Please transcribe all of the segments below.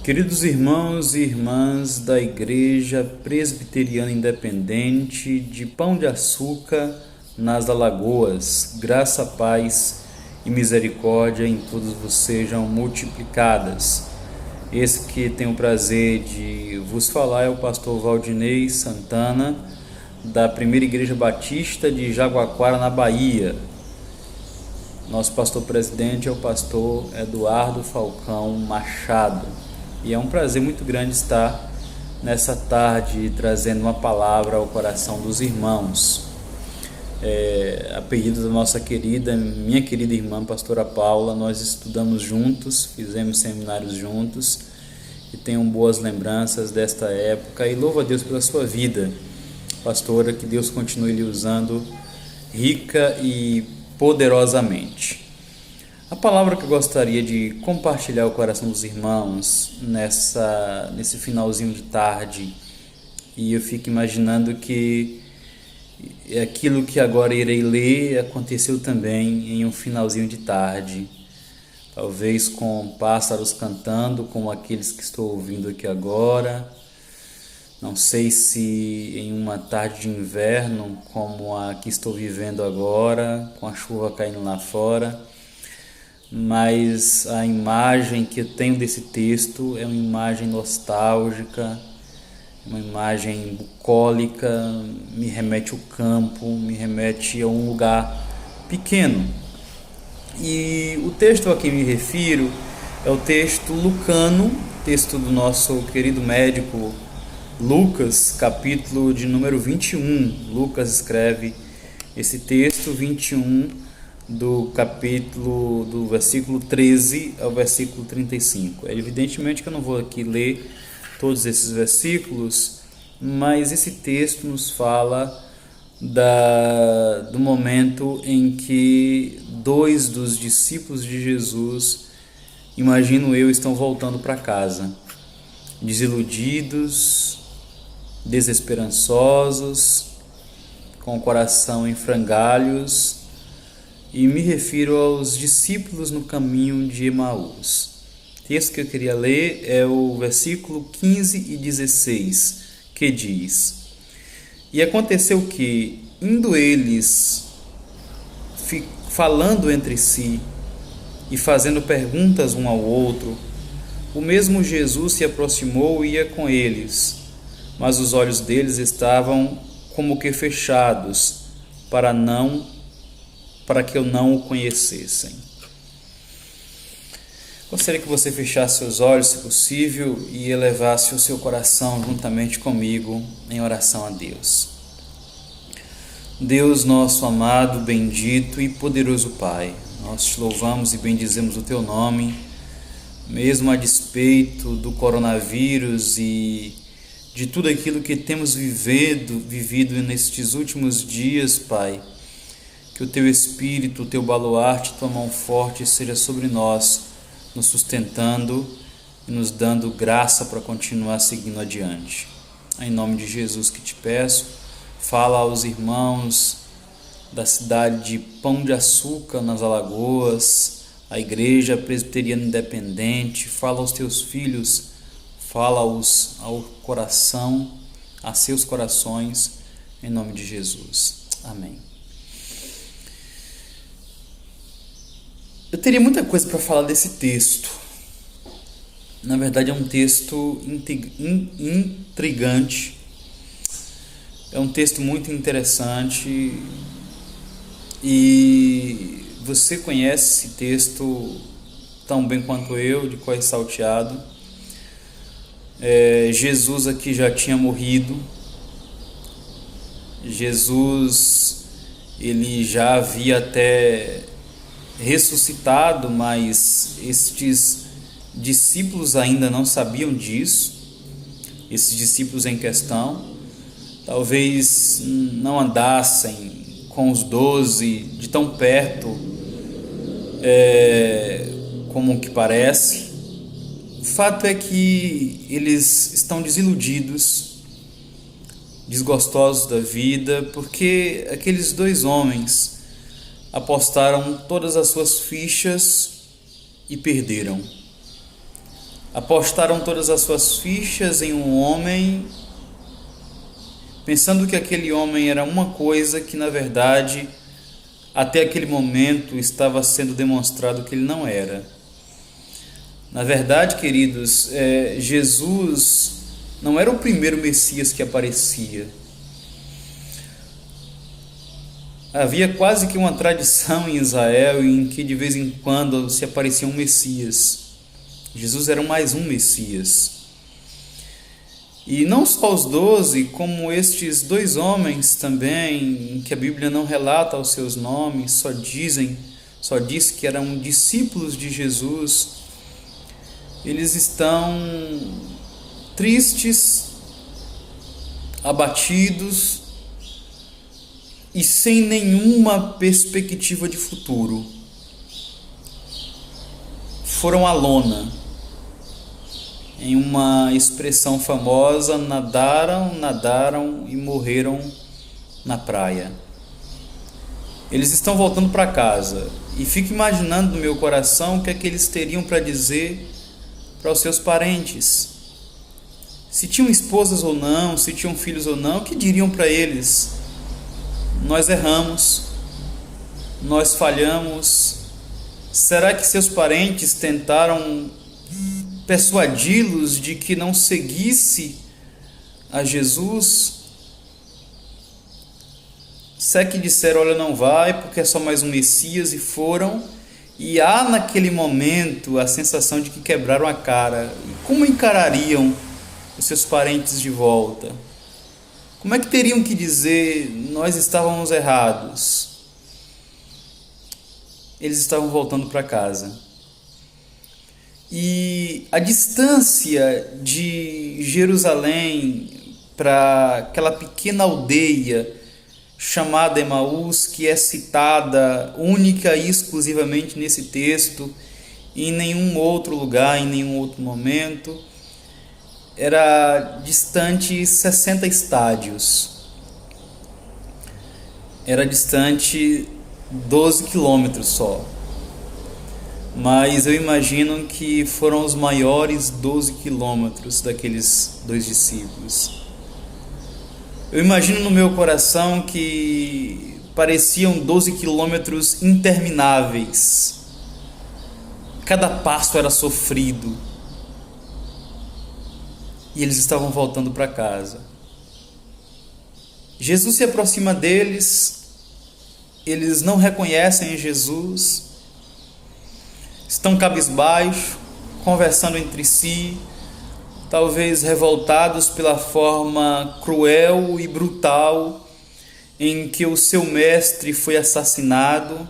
Queridos irmãos e irmãs da Igreja Presbiteriana Independente de Pão de Açúcar, nas Alagoas, graça, paz e misericórdia em todos vos sejam multiplicadas. Esse que tem o prazer de vos falar é o pastor Valdinei Santana, da Primeira Igreja Batista de Jaguaquara, na Bahia. Nosso pastor presidente é o pastor Eduardo Falcão Machado. E é um prazer muito grande estar nessa tarde trazendo uma palavra ao coração dos irmãos. A pedido da minha querida irmã pastora Paula, nós estudamos juntos, fizemos seminários juntos e tenho boas lembranças desta época e louvo a Deus pela sua vida, pastora, que Deus continue lhe usando rica e poderosamente. A palavra que eu gostaria de compartilhar o coração dos irmãos nesse finalzinho de tarde, e eu fico imaginando que aquilo que agora irei ler aconteceu também em um finalzinho de tarde, talvez com pássaros cantando, como aqueles que estou ouvindo aqui agora. Não sei se em uma tarde de inverno como a que estou vivendo agora, com a chuva caindo lá fora, mas a imagem que eu tenho desse texto é uma imagem nostálgica, uma imagem bucólica, me remete ao campo, me remete a um lugar pequeno. E o texto a que me refiro é o texto lucano, texto do nosso querido médico Lucas, capítulo de número 21. Lucas escreve esse texto 21 do capítulo, do versículo 13 ao versículo 35. Evidentemente que eu não vou aqui ler todos esses versículos, mas esse texto nos fala do momento em que dois dos discípulos de Jesus, imagino eu, estão voltando para casa, desiludidos, desesperançosos, com o coração em frangalhos, e me refiro aos discípulos no caminho de Emaús. O texto que eu queria ler é o versículo 15 e 16, que diz: E aconteceu que, indo eles falando entre si e fazendo perguntas um ao outro, o mesmo Jesus se aproximou e ia com eles, mas os olhos deles estavam como que fechados, para que eu não o conhecessem. Gostaria que você fechasse seus olhos, se possível, e elevasse o seu coração juntamente comigo em oração a Deus. Deus nosso amado, bendito e poderoso Pai, nós te louvamos e bendizemos o teu nome, mesmo a despeito do coronavírus e de tudo aquilo que temos vivido nestes últimos dias, Pai. Que o teu Espírito, o teu baluarte, tua mão forte seja sobre nós, nos sustentando e nos dando graça para continuar seguindo adiante. Em nome de Jesus que te peço, fala aos irmãos da cidade de Pão de Açúcar, nas Alagoas, a Igreja Presbiteriana Independente, fala aos teus filhos, fala-os ao coração, a seus corações, em nome de Jesus. Amém. Eu teria muita coisa para falar desse texto. Na verdade, é um texto intrigante. É um texto muito interessante. E você conhece esse texto tão bem quanto eu, de cor salteado. Jesus aqui já tinha morrido. Jesus, ele já havia até ressuscitado, mas estes discípulos ainda não sabiam disso. Esses discípulos em questão talvez não andassem com os 12 de tão perto, como que parece. O fato é que eles estão desiludidos, desgostosos da vida, porque aqueles dois homens apostaram todas as suas fichas e perderam. Apostaram todas as suas fichas em um homem, pensando que aquele homem era uma coisa que, na verdade, até aquele momento estava sendo demonstrado que ele não era. Na verdade, queridos, Jesus não era o primeiro Messias que aparecia. Havia quase que uma tradição em Israel em que de vez em quando se aparecia um Messias. Jesus era mais um Messias. E não só os 12, como estes 2 homens também, que a Bíblia não relata os seus nomes, só diz que eram discípulos de Jesus. Eles estão tristes, abatidos e sem nenhuma perspectiva de futuro. Foram à lona. Em uma expressão famosa, nadaram e morreram na praia. Eles estão voltando para casa e fico imaginando no meu coração o que é que eles teriam para dizer para os seus parentes. Se tinham esposas ou não, se tinham filhos ou não, o que diriam para eles? Nós erramos, nós falhamos. Será que seus parentes tentaram persuadi-los de que não seguisse a Jesus? Se é que disseram, olha, não vai, porque é só mais um Messias, e foram, e há naquele momento a sensação de que quebraram a cara. Como encarariam os seus parentes de volta? Como é que teriam que dizer, nós estávamos errados? Eles estavam voltando para casa. E a distância de Jerusalém para aquela pequena aldeia chamada Emaús, que é citada única e exclusivamente nesse texto, em nenhum outro lugar, em nenhum outro momento, era distante 60 estádios. Era distante 12 quilômetros só. Mas eu imagino que foram os maiores 12 quilômetros daqueles 2 discípulos. Eu imagino no meu coração que pareciam 12 quilômetros intermináveis. Cada passo era sofrido. E eles estavam voltando para casa. Jesus se aproxima deles, eles não reconhecem Jesus, estão cabisbaixo, conversando entre si, talvez revoltados pela forma cruel e brutal em que o seu mestre foi assassinado,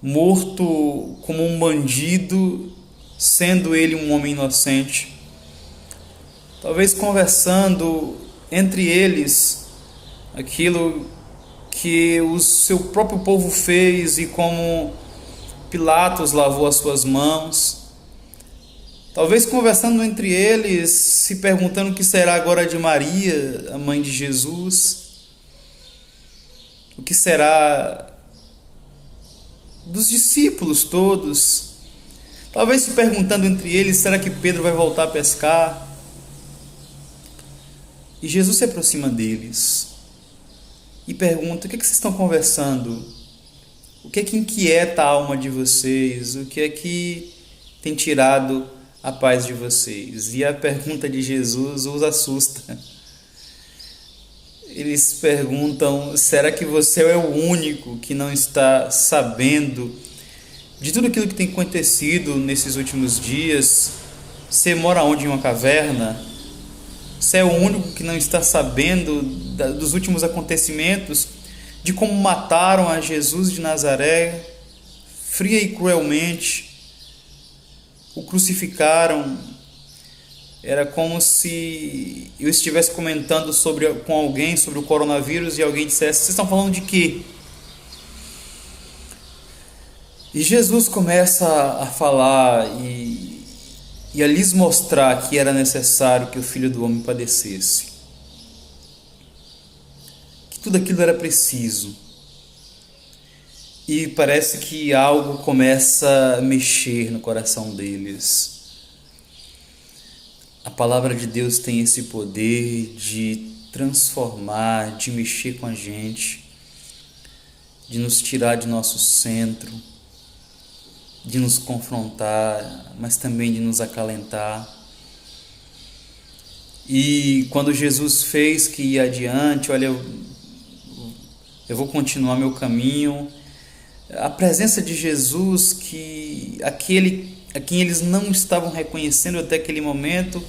morto como um bandido, sendo ele um homem inocente. Talvez conversando entre eles aquilo que o seu próprio povo fez e como Pilatos lavou as suas mãos. Talvez conversando entre eles, se perguntando o que será agora de Maria, a mãe de Jesus. O que será dos discípulos todos. Talvez se perguntando entre eles, será que Pedro vai voltar a pescar? E Jesus se aproxima deles e pergunta, o que vocês estão conversando? O que é que inquieta a alma de vocês? O que é que tem tirado a paz de vocês? E a pergunta de Jesus os assusta. Eles perguntam, será que você é o único que não está sabendo de tudo aquilo que tem acontecido nesses últimos dias? Você mora onde? Em uma caverna? Você é o único que não está sabendo dos últimos acontecimentos, de como mataram a Jesus de Nazaré, fria e cruelmente, o crucificaram. Era como se eu estivesse comentando com alguém sobre o coronavírus e alguém dissesse, vocês estão falando de quê? E Jesus começa a falar e a lhes mostrar que era necessário que o Filho do Homem padecesse. Que tudo aquilo era preciso. E parece que algo começa a mexer no coração deles. A palavra de Deus tem esse poder de transformar, de mexer com a gente, de nos tirar de nosso centro, de nos confrontar, mas também de nos acalentar. E quando Jesus fez que ia adiante, olha, eu vou continuar meu caminho, a presença de Jesus, que aquele a quem eles não estavam reconhecendo até aquele momento,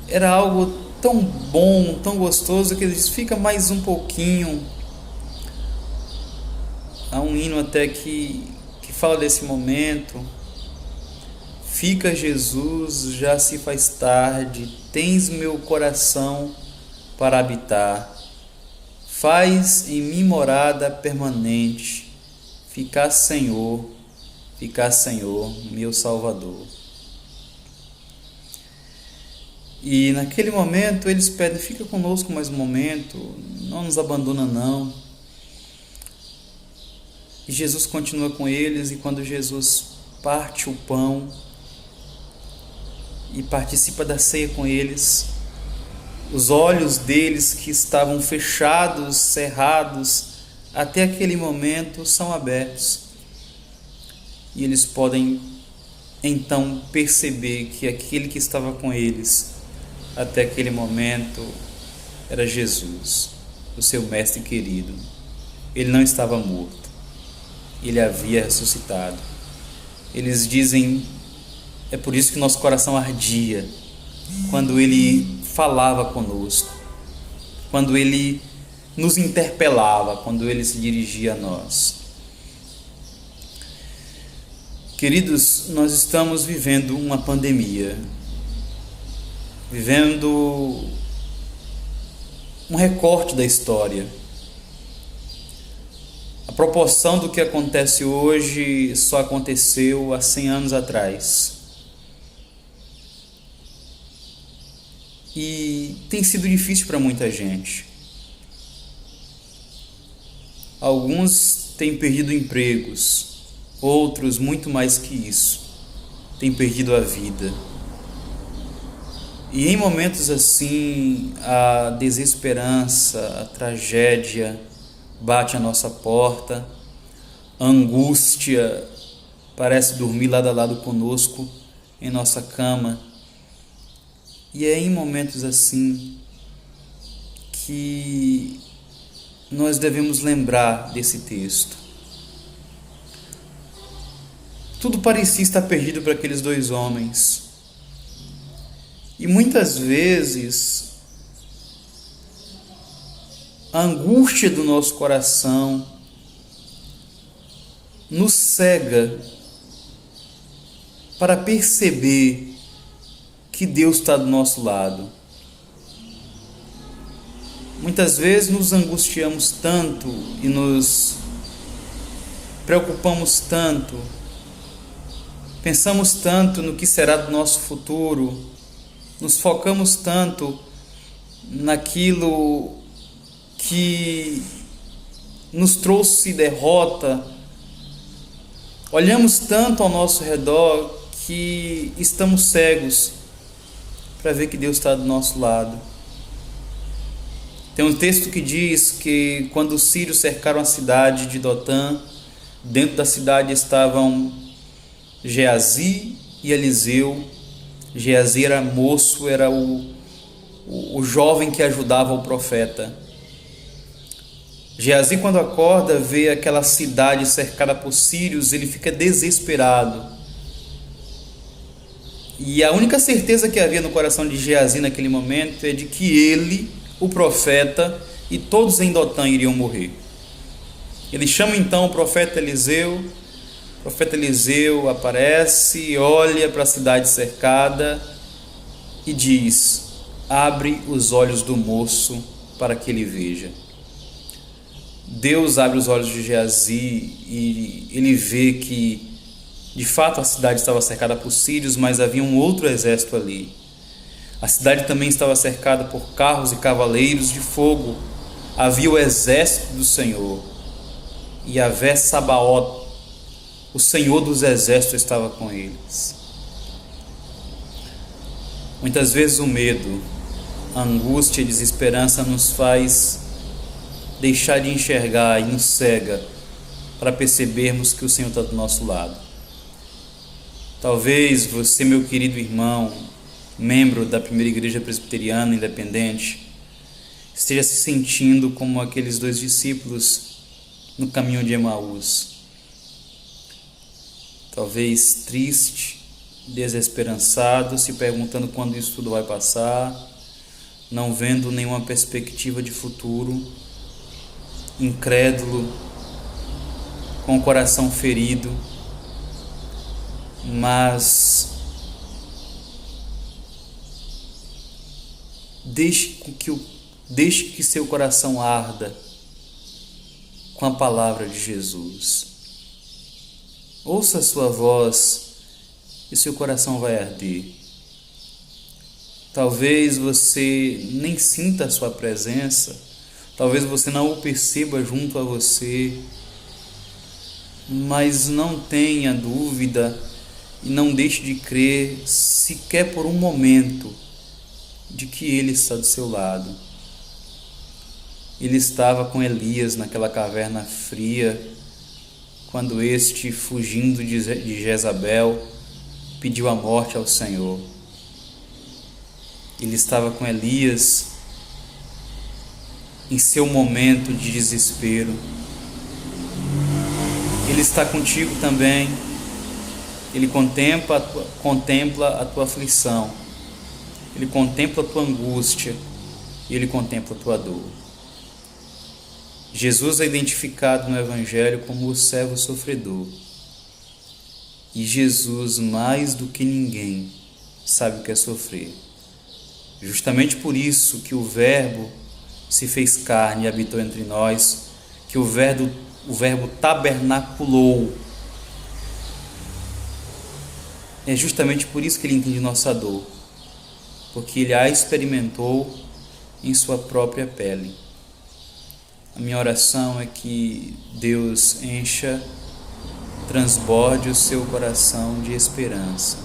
era algo tão bom, tão gostoso, que eles fica mais um pouquinho. Há um hino até que fala desse momento. Fica, Jesus, já se faz tarde, tens meu coração para habitar. Faz em mim morada permanente, ficar, Senhor, meu Salvador. E naquele momento eles pedem, fica conosco mais um momento, não nos abandona não. E Jesus continua com eles, e quando Jesus parte o pão e participa da ceia com eles, os olhos deles que estavam fechados, cerrados, até aquele momento são abertos. E eles podem então perceber que aquele que estava com eles até aquele momento era Jesus, o seu mestre querido. Ele não estava morto, ele havia ressuscitado. Eles dizem, é por isso que nosso coração ardia quando ele falava conosco, quando ele nos interpelava, quando ele se dirigia a nós. Queridos, nós estamos vivendo uma pandemia, vivendo um recorte da história. A proporção do que acontece hoje só aconteceu há 100 anos atrás. E tem sido difícil para muita gente. Alguns têm perdido empregos, outros, muito mais que isso, têm perdido a vida. E em momentos assim, a desesperança, a tragédia bate à nossa porta, a angústia parece dormir lado a lado conosco em nossa cama. E é em momentos assim que nós devemos lembrar desse texto. Tudo parecia estar perdido para aqueles dois homens. E muitas vezes a angústia do nosso coração nos cega para perceber que Deus está do nosso lado. Muitas vezes nos angustiamos tanto e nos preocupamos tanto, pensamos tanto no que será do nosso futuro, nos focamos tanto naquilo que nos trouxe derrota, olhamos tanto ao nosso redor que estamos cegos para ver que Deus está do nosso lado. Tem um texto que diz que quando os sírios cercaram a cidade de Dotã, dentro da cidade estavam Geazi e Eliseu. Geazi era moço, era o jovem que ajudava o profeta. Geazi, quando acorda, vê aquela cidade cercada por sírios, ele fica desesperado. E a única certeza que havia no coração de Geazi naquele momento é de que ele, o profeta, e todos em Dotã iriam morrer. Ele chama então o profeta Eliseu. O profeta Eliseu aparece, olha para a cidade cercada e diz: abre os olhos do moço para que ele veja. Deus abre os olhos de Geazi e ele vê que de fato a cidade estava cercada por sírios, mas havia um outro exército ali. A cidade também estava cercada por carros e cavaleiros de fogo. Havia o exército do Senhor. Yahvé Sabaoth, o Senhor dos exércitos, estava com eles. Muitas vezes o medo, a angústia e a desesperança nos faz deixar de enxergar e nos cega para percebermos que o Senhor está do nosso lado. Talvez você, meu querido irmão, membro da primeira igreja presbiteriana independente, esteja se sentindo como aqueles 2 discípulos no caminho de Emaús. Talvez triste, desesperançado, se perguntando quando isso tudo vai passar, não vendo nenhuma perspectiva de futuro, incrédulo, com o coração ferido, mas deixe que seu coração arda com a palavra de Jesus. Ouça a sua voz e seu coração vai arder. Talvez você nem sinta a sua presença, talvez você não o perceba junto a você, mas não tenha dúvida e não deixe de crer sequer por um momento de que Ele está do seu lado. Ele estava com Elias naquela caverna fria, quando este, fugindo de Jezabel, pediu a morte ao Senhor. Ele estava com Elias em seu momento de desespero. Ele está contigo também. Ele contempla a tua aflição. Ele contempla a tua angústia. E Ele contempla a tua dor. Jesus é identificado no Evangelho como o servo sofredor. E Jesus, mais do que ninguém, sabe o que é sofrer. Justamente por isso que o Verbo se fez carne e habitou entre nós, que o Verbo tabernaculou. É justamente por isso que Ele entende nossa dor, porque Ele a experimentou em sua própria pele. A minha oração é que Deus transborde o seu coração de esperança.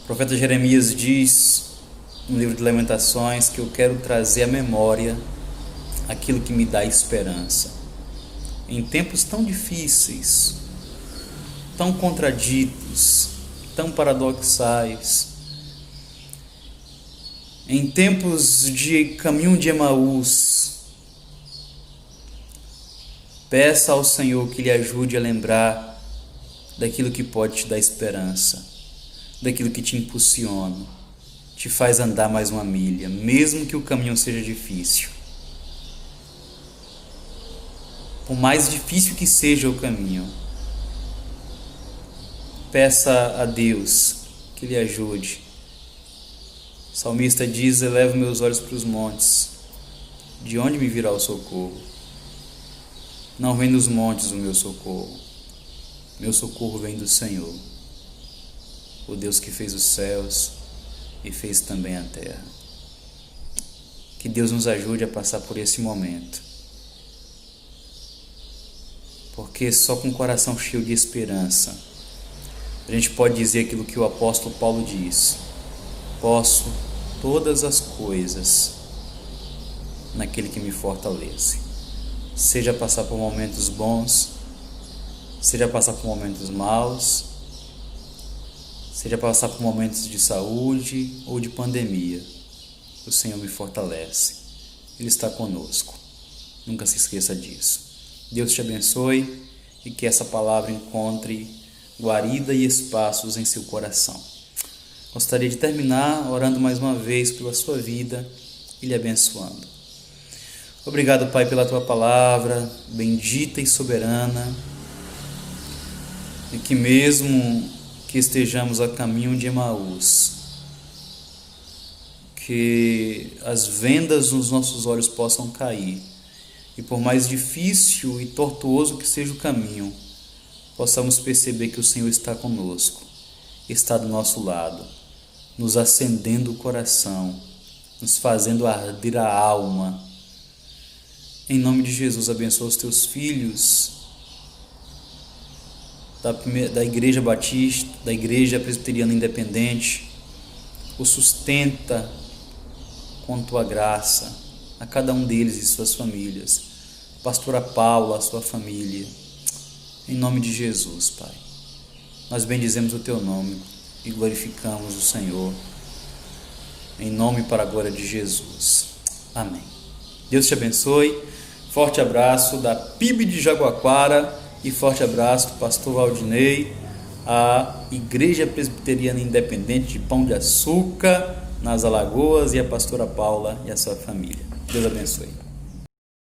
O profeta Jeremias diz no livro de Lamentações que eu quero trazer à memória aquilo que me dá esperança. Em tempos tão difíceis, tão contraditos, tão paradoxais, em tempos de caminho de Emaús, peça ao Senhor que lhe ajude a lembrar daquilo que pode te dar esperança, daquilo que te impulsiona, te faz andar mais uma milha, mesmo que o caminho seja difícil. Por mais difícil que seja o caminho, peça a Deus que lhe ajude. O salmista diz: elevo meus olhos para os montes, de onde me virá o socorro? Não vem dos montes o meu socorro vem do Senhor, o Deus que fez os céus e fez também a terra. Que Deus nos ajude a passar por esse momento, porque só com o coração cheio de esperança a gente pode dizer aquilo que o apóstolo Paulo diz: posso todas as coisas naquele que me fortalece. Seja passar por momentos bons, seja passar por momentos maus, seja passar por momentos de saúde ou de pandemia, o Senhor me fortalece. Ele está conosco. Nunca se esqueça disso. Deus te abençoe e que essa palavra encontre guarida e espaços em seu coração. Gostaria de terminar orando mais uma vez pela sua vida e lhe abençoando. Obrigado, Pai, pela tua palavra bendita e soberana, e que mesmo que estejamos a caminho de Emaús, que as vendas nos nossos olhos possam cair, e por mais difícil e tortuoso que seja o caminho, possamos perceber que o Senhor está conosco, está do nosso lado, nos acendendo o coração, nos fazendo arder a alma. Em nome de Jesus, abençoa os teus filhos da Igreja Batista, da Igreja Presbiteriana Independente. O sustenta com tua graça a cada um deles e suas famílias. Pastora Paula, a sua família. Em nome de Jesus, Pai. Nós bendizemos o teu nome e glorificamos o Senhor. Em nome e para a glória de Jesus. Amém. Deus te abençoe. Forte abraço da PIB de Jaguaquara e forte abraço do pastor Valdinei, a Igreja Presbiteriana Independente de Pão de Açúcar, nas Alagoas, e a pastora Paula e a sua família. Deus abençoe.